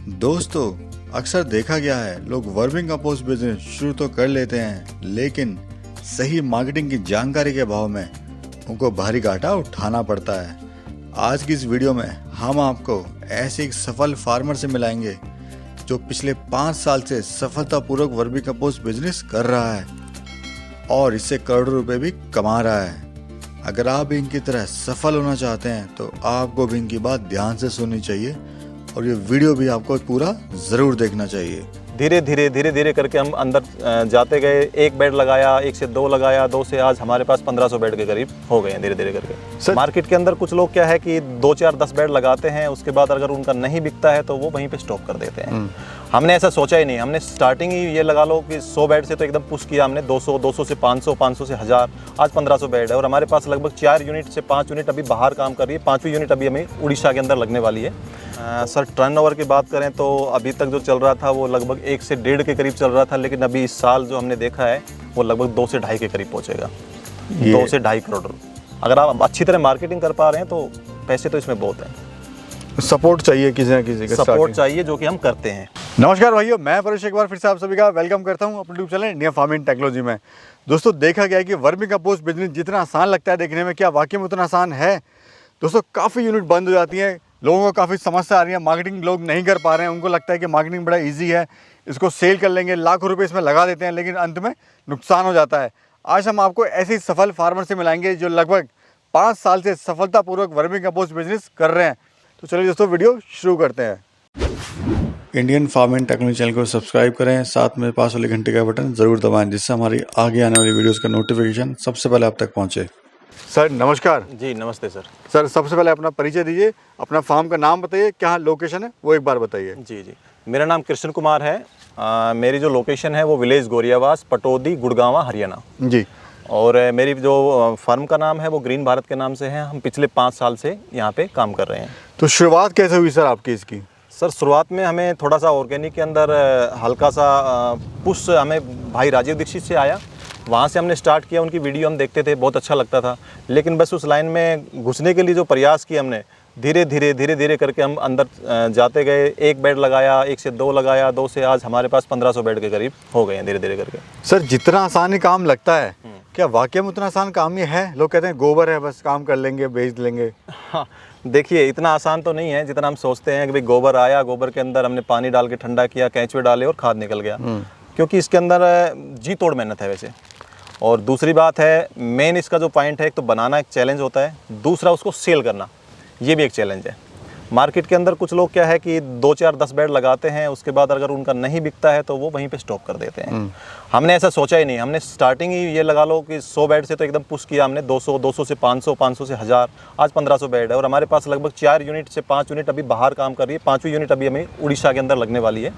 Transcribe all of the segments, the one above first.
दोस्तों, अक्सर देखा गया है लोग वर्मिंग कंपोस्ट बिजनेस शुरू तो कर लेते हैं, लेकिन सही मार्केटिंग की जानकारी के अभाव में उनको भारी घाटा उठाना पड़ता है। आज की इस वीडियो में हम आपको ऐसे एक सफल फार्मर से मिलाएंगे जो पिछले 5 साल से सफलतापूर्वक वर्मिंग कंपोस्ट बिजनेस कर रहा है और इससे करोड़ों रुपए भी कमा रहा है। अगर आप भी इनकी तरह सफल होना चाहते हैं तो आपको भी इनकी बात ध्यान से सुननी चाहिए और ये वीडियो भी आपको पूरा ज़रूर देखना चाहिए। धीरे धीरे करके हम अंदर जाते गए। एक बेड लगाया, 1 से 2 लगाया, 2 से आज हमारे पास 1500 बेड के करीब हो गए हैं धीरे धीरे करके। मार्केट के अंदर कुछ लोग क्या है कि 2, 4, 10 बेड लगाते हैं, उसके बाद अगर उनका नहीं बिकता है तो वो वहीं पे स्टॉप कर देते हैं। हमने ऐसा सोचा ही नहीं। हमने स्टार्टिंग ही ये लगा लो कि 100 बेड से तो एकदम पुश किया हमने, 200, 200 से 500, 500 से 1000, आज 1500 बेड है और हमारे पास लगभग 4 यूनिट से 5 यूनिट अभी बाहर काम कर रही है। 5वीं यूनिट अभी हमें उड़ीसा के अंदर लगने वाली है। सर, टर्नओवर की बात करें तो अभी तक जो चल रहा था वो लगभग 1 से 1.5 के करीब चल रहा था, लेकिन अभी इस साल जो हमने देखा है वो लगभग 2 से 2.5 के करीब पहुंचेगा। 2 से 2.5 करोड़। अगर आप अच्छी तरह मार्केटिंग कर पा रहे हैं तो पैसे तो इसमें बहुत हैं। सपोर्ट चाहिए, किसी न किसी का सपोर्ट चाहिए, जो कि हम करते हैं। नमस्कार भाइयों, मैं परेश एक बार फिर से आप सभी का वेलकम करता हूं अपने YouTube channel India farming technology में। दोस्तों, देखा गया है कि वर्मिंग कंपोस्ट बिजनेस जितना आसान लगता है देखने में, क्या वाकई में उतना आसान है? दोस्तों, काफ़ी यूनिट बंद हो जाती हैं, लोगों को काफ़ी समस्या आ रही है, मार्केटिंग लोग नहीं कर पा रहे हैं। उनको लगता है कि मार्केटिंग बड़ा ईजी है, इसको सेल कर लेंगे, लाखों रुपये इसमें लगा देते हैं, लेकिन अंत में नुकसान हो जाता है। आज हम आपको ऐसे ही सफल फार्मर से मिलाएंगे जो लगभग 5 साल से सफलतापूर्वक वर्मिंग कंपोस्ट बिजनेस कर रहे हैं। तो चलिए दोस्तों, वीडियो शुरू करते हैं। इंडियन फार्मिंग टेक्नोलॉजी चैनल को सब्सक्राइब करें, साथ में पास वाले घंटे का बटन ज़रूर दबाएं, जिससे हमारी आगे आने वाली वीडियोस का नोटिफिकेशन सबसे पहले आप तक पहुंचे। सर नमस्कार। जी नमस्ते सर। सर, सबसे पहले अपना परिचय दीजिए, अपना फार्म का नाम बताइए, क्या लोकेशन है वो एक बार बताइए। जी, मेरा नाम कृष्ण कुमार है। मेरी जो लोकेशन है वो विलेज गोरियावास, पटौदी, गुड़गांवा, हरियाणा जी। और मेरी जो फर्म का नाम है वो ग्रीन भारत के नाम से है। हम पिछले 5 साल से यहाँ पे काम कर रहे हैं। तो शुरुआत कैसे हुई सर आपकी इसकी? सर, शुरुआत में हमें थोड़ा सा ऑर्गेनिक के अंदर हल्का सा पुश हमें भाई राजीव दीक्षित से आया। वहाँ से हमने स्टार्ट किया। उनकी वीडियो हम देखते थे, बहुत अच्छा लगता था, लेकिन बस उस लाइन में घुसने के लिए जो प्रयास किया हमने, धीरे धीरे करके हम अंदर जाते गए। एक बेड लगाया, 1 से 2 लगाया, 2 से आज हमारे पास 1500 बेड के करीब हो गए हैं धीरे धीरे करके। सर, जितना आसान ही काम लगता है, क्या वाकई में उतना आसान काम ये है? लोग कहते हैं गोबर है, बस काम कर लेंगे, बेच लेंगे। हाँ, देखिए, इतना आसान तो नहीं है जितना हम सोचते हैं कि भाई गोबर आया, गोबर के अंदर हमने पानी डाल के ठंडा किया, केंचुए डाले और खाद निकल गया। क्योंकि इसके अंदर जी तोड़ मेहनत है वैसे। और दूसरी बात है, मेन इसका जो पॉइंट है, एक तो बनाना एक चैलेंज होता है, दूसरा उसको सेल करना, ये भी एक चैलेंज है। मार्केट के अंदर कुछ लोग क्या है कि 2, 4, 10 बेड लगाते हैं, उसके बाद अगर उनका नहीं बिकता है तो वो वहीं पे स्टॉप कर देते हैं। हमने ऐसा सोचा ही नहीं। हमने स्टार्टिंग ही ये लगा लो कि 100 बेड से तो एकदम पुश किया हमने, 200, 200 से 500, 500 से 1000, आज 1500 बेड है और हमारे पास लगभग 4 यूनिट से 5 यूनिट अभी बाहर काम कर रही है। 5वीं यूनिट अभी हमें उड़ीसा के अंदर लगने वाली है।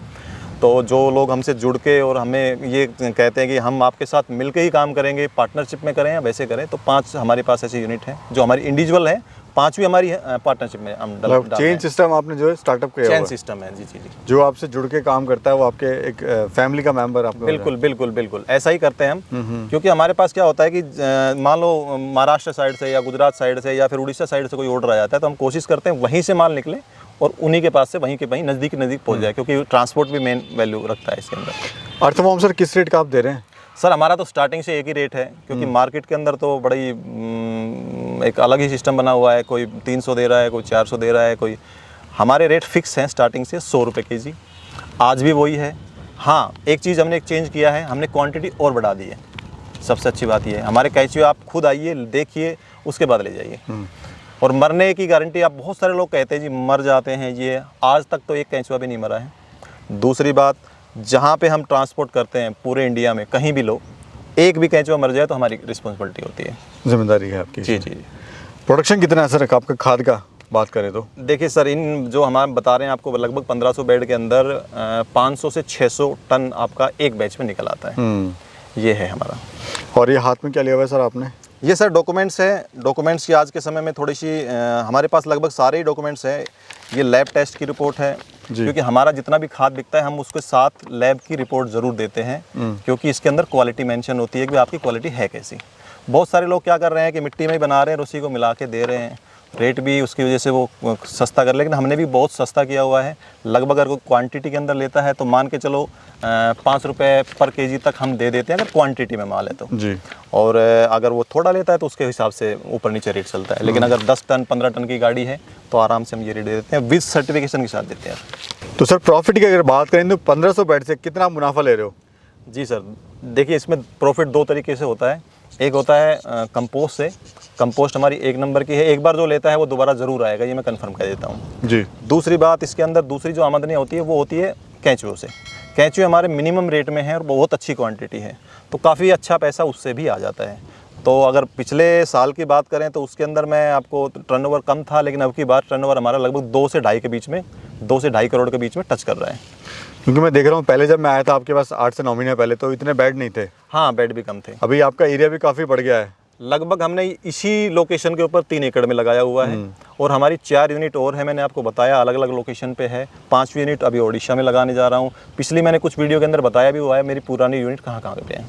तो जो लोग हमसे जुड़ के और हमें ये कहते हैं कि हम आपके साथ मिलके ही काम करेंगे, पार्टनरशिप में करें या वैसे करें, तो 5 हमारे पास ऐसी यूनिट हैं जो हमारी इंडिविजुअल है। 5वीं हमारी है पार्टनरशिप में। हम चेन सिस्टम आपने जो है स्टार्टअप किया, चेन सिस्टम है। जी। जो आपसे जुड़ के काम करता है वो आपके एक फैमिली का मेंबर आपको। बिल्कुल ऐसा ही करते हैं हम। क्योंकि हमारे पास क्या होता है कि मान लो महाराष्ट्र साइड से या गुजरात साइड से या फिर उड़ीसा साइड से कोई ऑर्डर आ जाता है, तो हम कोशिश करते हैं वहीं से माल निकले और उन्हीं के पास से वहीं के वहीं नज़दीक पहुंच जाए, क्योंकि ट्रांसपोर्ट भी मेन वैल्यू रखता है इसके अंदर। अर्थवॉर्म सर, किस रेट का आप दे रहे हैं? सर, हमारा तो स्टार्टिंग से एक ही रेट है, क्योंकि मार्केट के अंदर तो बड़ी एक अलग ही सिस्टम बना हुआ है। कोई 300 दे रहा है, कोई 400 दे रहा है, कोई। हमारे रेट फिक्स हैं स्टार्टिंग से 100 रुपये केजी। आज भी वही है। हाँ, एक चीज़ हमने चेंज किया है, हमने क्वांटिटी और बढ़ा दी है। सबसे अच्छी बात ये है, हमारे कैंचुए आप खुद आइए, देखिए, उसके बाद ले जाइए। और मरने की गारंटी। आप बहुत सारे लोग कहते हैं जी मर जाते हैं, ये आज तक तो एक कैंचुआ भी नहीं मरा है। दूसरी बात, जहाँ पे हम ट्रांसपोर्ट करते हैं पूरे इंडिया में कहीं भी लो, एक भी कैंचुआ मर जाए तो हमारी रिस्पॉन्सिबिलिटी होती है, जिम्मेदारी है आपकी। जी। प्रोडक्शन कितना है सर आपका खाद का बात करें तो? देखिए सर, इन जो हमारे बता रहे हैं आपको, लगभग 1500 बेड के अंदर 500 से 600 टन आपका एक बैच में निकल आता है। ये है हमारा। और ये हाथ में क्या लिया हुआ है सर आपने? ये सर डॉक्यूमेंट्स है। डॉक्यूमेंट्स की आज के समय में थोड़ी सी हमारे पास लगभग सारे ही डॉक्यूमेंट्स हैं। ये लैब टेस्ट की रिपोर्ट है, क्योंकि हमारा जितना भी खाद बिकता है हम उसके साथ लैब की रिपोर्ट ज़रूर देते हैं, क्योंकि इसके अंदर क्वालिटी मेंशन होती है कि आपकी क्वालिटी है कैसी। बहुत सारे लोग क्या कर रहे हैं कि मिट्टी में ही बना रहे हैं, उसी को मिला के दे रहे हैं। रेट भी उसकी वजह से वो सस्ता कर, लेकिन हमने भी बहुत सस्ता किया हुआ है। लगभग अगर क्वांटिटी के अंदर लेता है तो मान के चलो 5 रुपये पर केजी तक हम दे देते हैं अगर क्वांटिटी में माल है तो जी। और अगर वो थोड़ा लेता है तो उसके हिसाब से ऊपर नीचे रेट चलता है। लेकिन अगर 10 टन 15 टन की गाड़ी है तो आराम से हम ये रेट दे देते हैं, विद सर्टिफिकेशन के साथ देते हैं। तो सर प्रॉफिट की अगर बात करें तो 1500 बेड से कितना मुनाफा ले रहे हो? जी सर, देखिए इसमें प्रॉफिट 2 तरीके से होता है। एक होता है कंपोस्ट से, कंपोस्ट हमारी 1 नंबर की है, एक बार जो लेता है वो दोबारा ज़रूर आएगा, ये मैं कंफर्म कर देता हूँ जी। दूसरी बात इसके अंदर दूसरी जो आमदनी होती है वो होती है केंचुओं से। केंचुए हमारे मिनिमम रेट में है और बहुत अच्छी क्वांटिटी है, तो काफ़ी अच्छा पैसा उससे भी आ जाता है। तो अगर पिछले साल की बात करें तो उसके अंदर मैं आपको टर्नओवर कम था, लेकिन अब की बार टर्नओवर हमारा लगभग 2 से 2.5 के बीच में, 2 से 2.5 करोड़ के बीच में टच कर रहा है। क्योंकि मैं देख रहा हूँ पहले जब मैं आया था आपके पास 8 से 9 महीने पहले तो इतने बेड नहीं थे। हाँ, बेड भी कम थे। अभी आपका एरिया भी काफ़ी बढ़ गया है। लगभग हमने इसी लोकेशन के ऊपर 3 एकड़ में लगाया हुआ है और हमारी 4 यूनिट और है, मैंने आपको बताया अलग अलग लोकेशन पे है। 5वीं यूनिट अभी ओडिशा में लगाने जा रहा हूँ। पिछली मैंने कुछ वीडियो के अंदर बताया भी हुआ है मेरी पुरानी यूनिट कहाँ कहाँ पे है।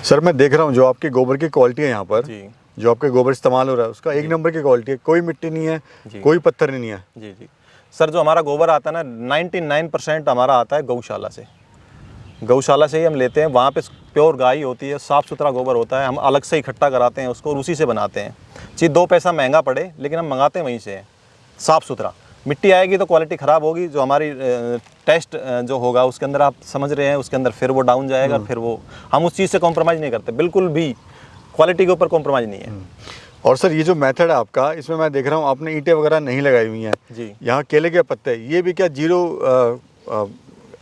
सर मैं देख रहा हूँ जो आपकी गोबर की क्वालिटी है यहाँ पर जी जो आपके गोबर इस्तेमाल हो रहा है उसका 1 नंबर की क्वालिटी है, कोई मिट्टी नहीं है, कोई पत्थर नहीं है। जी जी सर, जो हमारा गोबर आता है ना 99% हमारा आता है गौशाला से। गौशाला से ही हम लेते हैं, वहाँ पे प्योर गाय होती है, साफ़ सुथरा गोबर होता है, हम अलग से इकट्ठा कराते हैं उसको और उसी से बनाते हैं। चीज़ 2 पैसा महंगा पड़े लेकिन हम मंगाते हैं वहीं से, साफ़ सुथरा। मिट्टी आएगी तो क्वालिटी ख़राब होगी, जो हमारी टेस्ट जो होगा उसके अंदर आप समझ रहे हैं उसके अंदर फिर वो डाउन जाएगा, फिर वो हम उस चीज़ से कॉम्प्रोमाइज़ नहीं करते, बिल्कुल भी क्वालिटी के ऊपर कॉम्प्रोमाइज़ नहीं है। और सर ये जो मेथड है आपका, इसमें मैं देख रहा हूँ आपने ईंटें वगैरह नहीं लगाई हुई हैं जी। यहाँ केले के पत्ते, ये भी क्या जीरो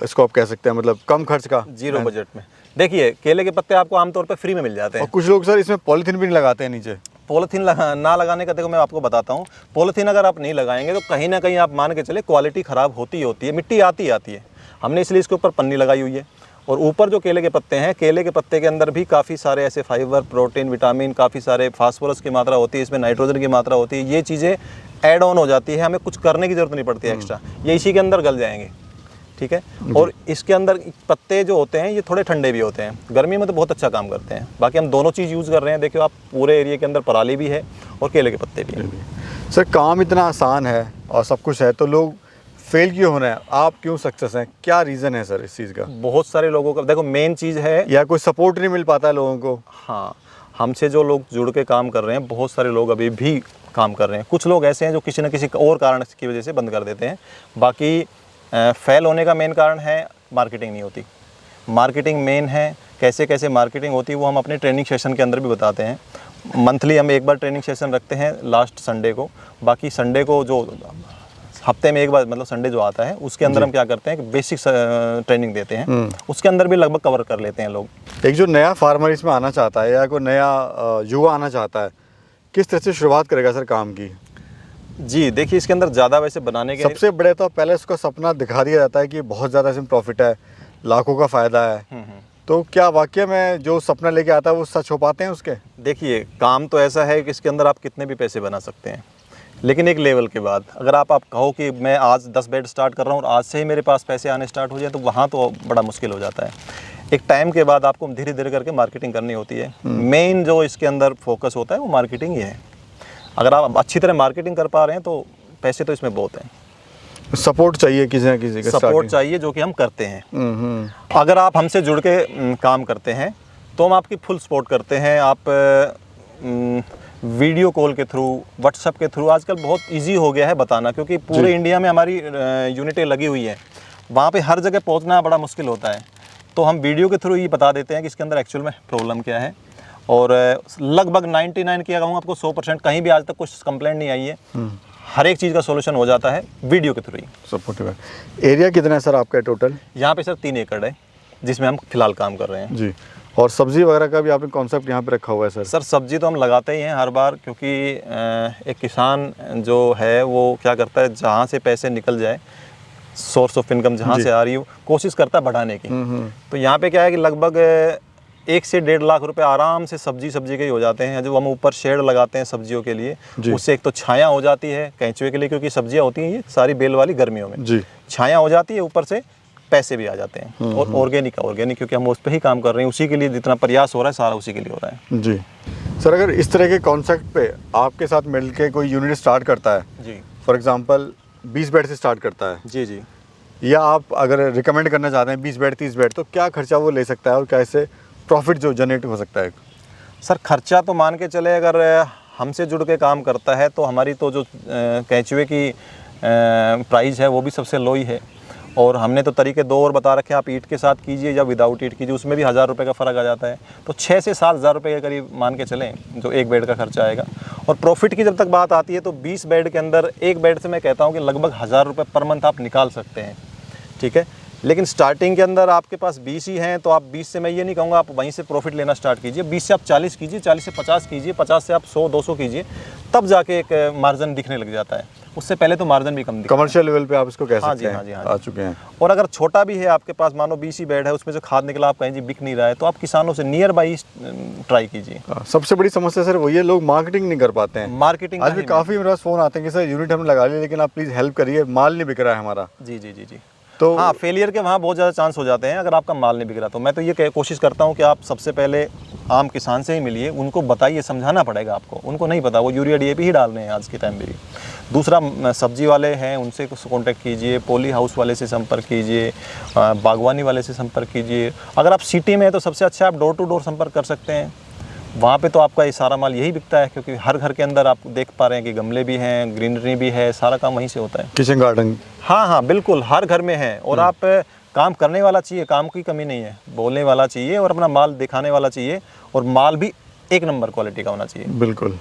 इसको आप कह सकते हैं, मतलब कम खर्च का, जीरो बजट में? देखिए केले के पत्ते आपको आमतौर पे फ्री में मिल जाते और हैं। कुछ लोग सर इसमें पॉलीथीन भी नहीं लगाते हैं नीचे। पॉलीथीन ना लगाने का देखो मैं आपको बताता हूँ, पॉलीथीन अगर आप नहीं लगाएंगे तो कहीं ना कहीं आप मान के चले क्वालिटी ख़राब होती ही होती है, मिट्टी आती है। हमने इसलिए इसके ऊपर पन्नी लगाई हुई है। और ऊपर जो केले के पत्ते हैं, केले के पत्ते के अंदर भी काफ़ी सारे ऐसे फाइबर, प्रोटीन, विटामिन, काफ़ी सारे फास्फोरस की मात्रा होती है, इसमें नाइट्रोजन की मात्रा होती है। ये चीज़ें ऐड ऑन हो जाती है, हमें कुछ करने की ज़रूरत नहीं पड़ती है एक्स्ट्रा, ये इसी के अंदर गल जाएंगे। ठीक है। और इसके अंदर पत्ते जो होते हैं ये थोड़े ठंडे भी होते हैं, गर्मी में तो बहुत अच्छा काम करते हैं। बाकी हम दोनों चीज़ यूज़ कर रहे हैं। देखिए आप पूरे एरिया के अंदर पराली भी है और केले के पत्ते भी हैं। सर काम इतना आसान है और सब कुछ है तो लोग फेल क्यों हो रहे हैं, आप क्यों सक्सेस हैं, क्या रीज़न है सर इस चीज़ का? बहुत सारे लोगों का देखो मेन चीज़ है, या कोई सपोर्ट नहीं मिल पाता है लोगों को? हाँ, हमसे जो लोग जुड़ के काम कर रहे हैं, बहुत सारे लोग अभी भी काम कर रहे हैं। कुछ लोग ऐसे हैं जो किसी न किसी और कारण की वजह से बंद कर देते हैं। बाकी फेल होने का मेन कारण है मार्केटिंग नहीं होती। मार्केटिंग मेन है। कैसे कैसे मार्केटिंग होती है वो हम अपने ट्रेनिंग सेशन के अंदर भी बताते हैं। मंथली हम एक बार ट्रेनिंग सेशन रखते हैं लास्ट संडे को। बाकी संडे को जो हफ्ते में एक बार मतलब संडे जो आता है उसके अंदर हम क्या करते हैं कि बेसिक ट्रेनिंग देते हैं, उसके अंदर भी लगभग कवर कर लेते हैं लोग। एक जो नया फार्मर इसमें आना चाहता है या कोई नया युवा आना चाहता है, किस तरह से शुरुआत करेगा सर काम की? जी देखिए इसके अंदर ज़्यादा वैसे बनाने के सबसे बड़े तो पहले उसका सपना दिखा दिया जाता है कि बहुत ज़्यादा इसमें प्रॉफिट है, लाखों का फ़ायदा है। तो क्या वाकई में जो सपना लेके आता है वो सच हो पाते हैं उसके? देखिए काम तो ऐसा है कि इसके अंदर आप कितने भी पैसे बना सकते हैं, लेकिन एक लेवल के बाद अगर आप कहो कि मैं आज 10 बेड स्टार्ट कर रहा हूँ और आज से ही मेरे पास पैसे आने स्टार्ट हो जाए तो वहाँ तो बड़ा मुश्किल हो जाता है। एक टाइम के बाद आपको धीरे धीरे करके मार्केटिंग करनी होती है। मेन जो इसके अंदर फोकस होता है वो मार्केटिंग ही है। अगर आप अच्छी तरह मार्केटिंग कर पा रहे हैं तो पैसे तो इसमें बहुत हैं। सपोर्ट चाहिए किसी ना किसी का, सपोर्ट चाहिए जो कि हम करते हैं। अगर आप हमसे जुड़ के काम करते हैं तो हम आपकी फुल सपोर्ट करते हैं। आप वीडियो कॉल के थ्रू, व्हाट्सएप के थ्रू, आजकल बहुत इजी हो गया है बताना, क्योंकि पूरे इंडिया में हमारी यूनिटें लगी हुई हैं, वहाँ पे हर जगह पहुँचना बड़ा मुश्किल होता है। तो हम वीडियो के थ्रू ये बता देते हैं कि इसके अंदर एक्चुअल में प्रॉब्लम क्या है। और लगभग 99 किया कहूँ आपको 100% कहीं भी आज तक कुछ कंप्लेंट नहीं आई है। हर एक चीज़ का सोल्यूशन हो जाता है वीडियो के थ्रू ही। सपोर्टिव है। एरिया कितना है सर आपका टोटल? यहाँ पे सर 3 एकड़ है जिसमें हम फिलहाल काम कर रहे हैं जी। और सब्जी वगैरह का भी आपने कॉन्सेप्ट यहाँ पे रखा हुआ है सर? सर सब्जी तो हम लगाते ही हैं हर बार, क्योंकि एक किसान जो है वो क्या करता है, जहाँ से पैसे निकल जाए, सोर्स ऑफ इनकम जहाँ से आ रही हो, कोशिश करता है बढ़ाने की। तो यहाँ पे क्या है कि लगभग 1 से 1.5 लाख रुपए आराम से सब्जी के ही हो जाते हैं। जब हम ऊपर शेड लगाते हैं सब्जियों के लिए, उससे एक तो छाया हो जाती है कैंचुए के लिए, क्योंकि सब्जियाँ होती हैं ये सारी बेल वाली गर्मियों में, जी, छाया हो जाती है, ऊपर से पैसे भी आ जाते हैं। और ऑर्गेनिक क्योंकि हम उस पर ही काम कर रहे हैं, उसी के लिए जितना प्रयास हो रहा है सारा उसी के लिए हो रहा है। जी। सर अगर इस तरह के कॉन्सेप्ट पे आपके साथ मिलके कोई यूनिट स्टार्ट करता है, जी फॉर एग्जांपल 20 बेड से स्टार्ट करता है, जी जी। या आप अगर रिकमेंड करना चाहते हैं 20 बेड 30 बेड, तो क्या खर्चा वो ले सकता है और क्या इससे प्रॉफिट जो जनरेट हो सकता है? सर खर्चा तो मान के चले, अगर हमसे जुड़ के काम करता है तो हमारी तो जो कैंचुए की प्राइस है वो भी सबसे लो ही है। और हमने तो तरीके दो और बता रखे हैं, आप ईंट के साथ कीजिए या विदाउट ईंट कीजिए, उसमें भी 1000 रुपये का फ़र्क आ जाता है। तो 6 से 7 हज़ार रुपये के करीब मान के चलें जो एक बेड का खर्चा आएगा। और प्रॉफिट की जब तक बात आती है तो 20 बेड के अंदर एक बेड से मैं कहता हूँ कि लगभग 1000 रुपये पर मंथ आप निकाल सकते हैं, ठीक है। लेकिन स्टार्टिंग के अंदर आपके पास 20 ही हैं तो आप 20 से, मैं ये नहीं कहूँगा आप वहीं से प्रॉफिट लेना स्टार्ट कीजिए। 20 से आप 40 कीजिए, 40 से 50 कीजिए, 50 से आप 100-200 कीजिए, तब जाके एक मार्जिन दिखने लग जाता है। उससे पहले तो मार्जिन भी कम दिखता है। कमर्शियल लेवल पे आप इसको कह सकते हैं। हाँ जी, हाँ आ चुके हैं। और अगर छोटा भी है आपके पास, मानो 20 ही बेड है, उसमें से खाद निकला, आप कहीं जी बिक नहीं रहा है, तो आप किसानों से नियर बाई ट्राई कीजिए। सबसे बड़ी समस्या सर वही है, लोग मार्केटिंग नहीं कर पाते हैं। मार्केटिंग आज भी काफ़ी मेरे पास फ़ोन आते हैं कि सर यूनिट हमने लगा लिया लेकिन आप प्लीज़ हेल्प करिए, माल नहीं बिक रहा है हमारा। जी जी जी जी। तो हाँ, फेलियर के वहाँ बहुत ज़्यादा चांस हो जाते हैं अगर आपका माल नहीं बिक रहा। तो मैं तो ये कोशिश करता हूँ कि आप सबसे पहले आम किसान से ही मिलिए, उनको बताइए, समझाना पड़ेगा आपको, उनको नहीं पता, वो यूरिया DAP ही डाल रहे हैं आज के टाइम पे भी। दूसरा, सब्जी वाले हैं उनसे कांटेक्ट कीजिए, पॉली हाउस वाले से संपर्क कीजिए, बागवानी वाले से संपर्क कीजिए। अगर आप सिटी में हैं तो सबसे अच्छा आप डोर टू डोर संपर्क कर सकते हैं। वहाँ पे तो आपका ये सारा माल यही बिकता है, क्योंकि हर घर के अंदर आप देख पा रहे हैं कि गमले भी हैं, ग्रीनरी भी है, सारा काम वहीं से होता है। किचन गार्डन, हाँ हाँ बिल्कुल, हर घर में है। और आप काम करने वाला चाहिए, काम की कमी नहीं है, बोलने वाला चाहिए और अपना माल दिखाने वाला चाहिए, और माल भी एक नंबर क्वालिटी का होना चाहिए। बिल्कुल।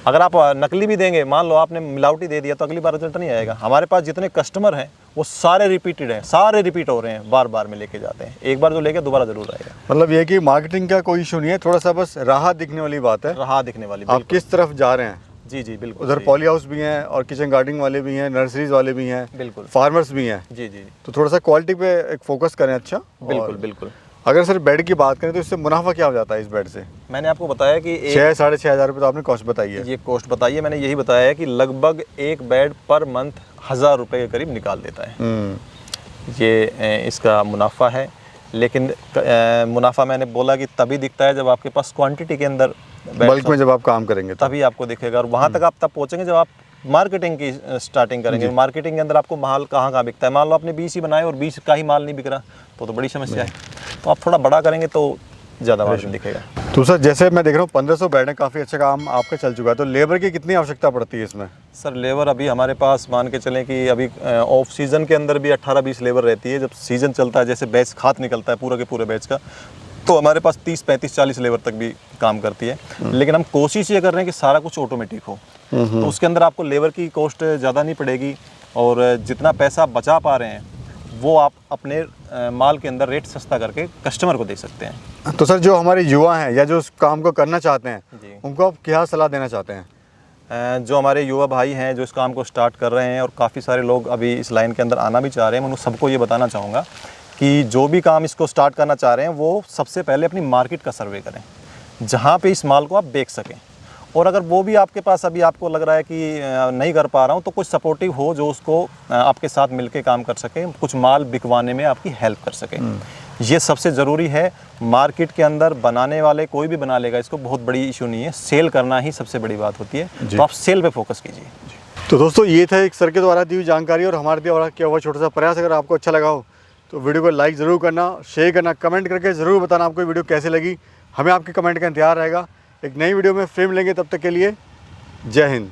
अगर आप नकली भी देंगे, मान लो आपने मिलावटी दे दिया, तो अगली बार रिजल्ट नहीं आएगा। हमारे पास जितने कस्टमर हैं वो सारे रिपीटेड हैं, सारे रिपीट हो रहे हैं, बार बार में लेके जाते हैं। एक बार जो लेके दोबारा जरूर आएगा। मतलब ये कि मार्केटिंग का कोई इशू नहीं है, थोड़ा सा बस राह दिखने वाली बात है, राह दिखने वाली। आप किस तरफ जा रहे हैं। जी जी बिल्कुल। उधर पॉली हाउस भी हैं और किचन गार्डनिंग वाले भी हैं, नर्सरीज वाले भी हैं, बिल्कुल, फार्मर्स भी हैं। जी जी तो थोड़ा सा क्वालिटी पे एक फोकस करें। अच्छा, बिल्कुल बिल्कुल। अगर सर बेड की बात करें तो इससे मुनाफा क्या हो जाता है इस बेड से? मैंने आपको बताया कि 6-6.5 हज़ार रुपये तो आपने कॉस्ट बताई है। ये कॉस्ट बताई है मैंने, यही बताया है कि लगभग एक बेड पर मंथ 1000 रुपये के करीब निकाल देता है। ये इसका मुनाफा है। लेकिन मुनाफा मैंने बोला कि तभी दिखता है जब आपके पास क्वांटिटी के अंदर बल्क में जब आप काम करेंगे तभी आपको दिखेगा। और वहाँ तक आप तब पहुँचेंगे जब आप मार्केटिंग की स्टार्टिंग करेंगे। मार्केटिंग के अंदर आपको माल कहाँ कहाँ बिकता है, मान लो आपने 20 ही बनाए और 20 का ही माल नहीं बिक रहा, तो बड़ी समस्या है। तो आप थोड़ा बड़ा करेंगे तो ज़्यादा मार्जिन दिखेगा। तो सर जैसे मैं देख रहा हूँ 1500 बेड है, काफ़ी अच्छा काम आपका चल चुका है, तो लेबर की कितनी आवश्यकता पड़ती है इसमें? सर लेबर अभी हमारे पास मान के चलें कि अभी ऑफ सीज़न के अंदर भी 18-20 लेबर रहती है। जब सीज़न चलता है, जैसे बैच खाद निकलता है पूरा के पूरे बैच का, तो हमारे पास 30-35-40 लेबर तक भी काम करती है। लेकिन हम कोशिश ये कर रहे हैं कि सारा कुछ ऑटोमेटिक हो, तो उसके अंदर आपको लेबर की कॉस्ट ज़्यादा नहीं पड़ेगी, और जितना पैसा बचा पा रहे हैं वो आप अपने माल के अंदर रेट सस्ता करके कस्टमर को दे सकते हैं। तो सर जो हमारे युवा हैं या जो उस काम को करना चाहते हैं, जी, उनको आप क्या सलाह देना चाहते हैं? जो हमारे युवा भाई हैं जो इस काम को स्टार्ट कर रहे हैं, और काफ़ी सारे लोग अभी इस लाइन के अंदर आना भी चाह रहे हैं, मैं उन सबको ये बताना चाहूँगा कि जो भी काम इसको स्टार्ट करना चाह रहे हैं वो सबसे पहले अपनी मार्केट का सर्वे करें, जहाँ पे इस माल को आप बेच सकें। और अगर वो भी आपके पास अभी आपको लग रहा है कि नहीं कर पा रहा हूँ, तो कुछ सपोर्टिव हो जो उसको आपके साथ मिलके काम कर सके, कुछ माल बिकवाने में आपकी हेल्प कर सके। ये सबसे ज़रूरी है। मार्केट के अंदर बनाने वाले कोई भी बना लेगा, इसको बहुत बड़ी इशू नहीं है, सेल करना ही सबसे बड़ी बात होती है। तो आप सेल पे फोकस कीजिए। तो दोस्तों ये था एक सर के द्वारा दी हुई जानकारी और हमारे द्वारा किया हुआ छोटा सा प्रयास। अगर आपको अच्छा लगा हो तो वीडियो को लाइक ज़रूर करना, शेयर करना, कमेंट करके ज़रूर बताना आपको वीडियो कैसे लगी। हमें आपके कमेंट का इंतजार रहेगा। एक नई वीडियो में फिर मिलेंगे, तब तक के लिए जय हिंद।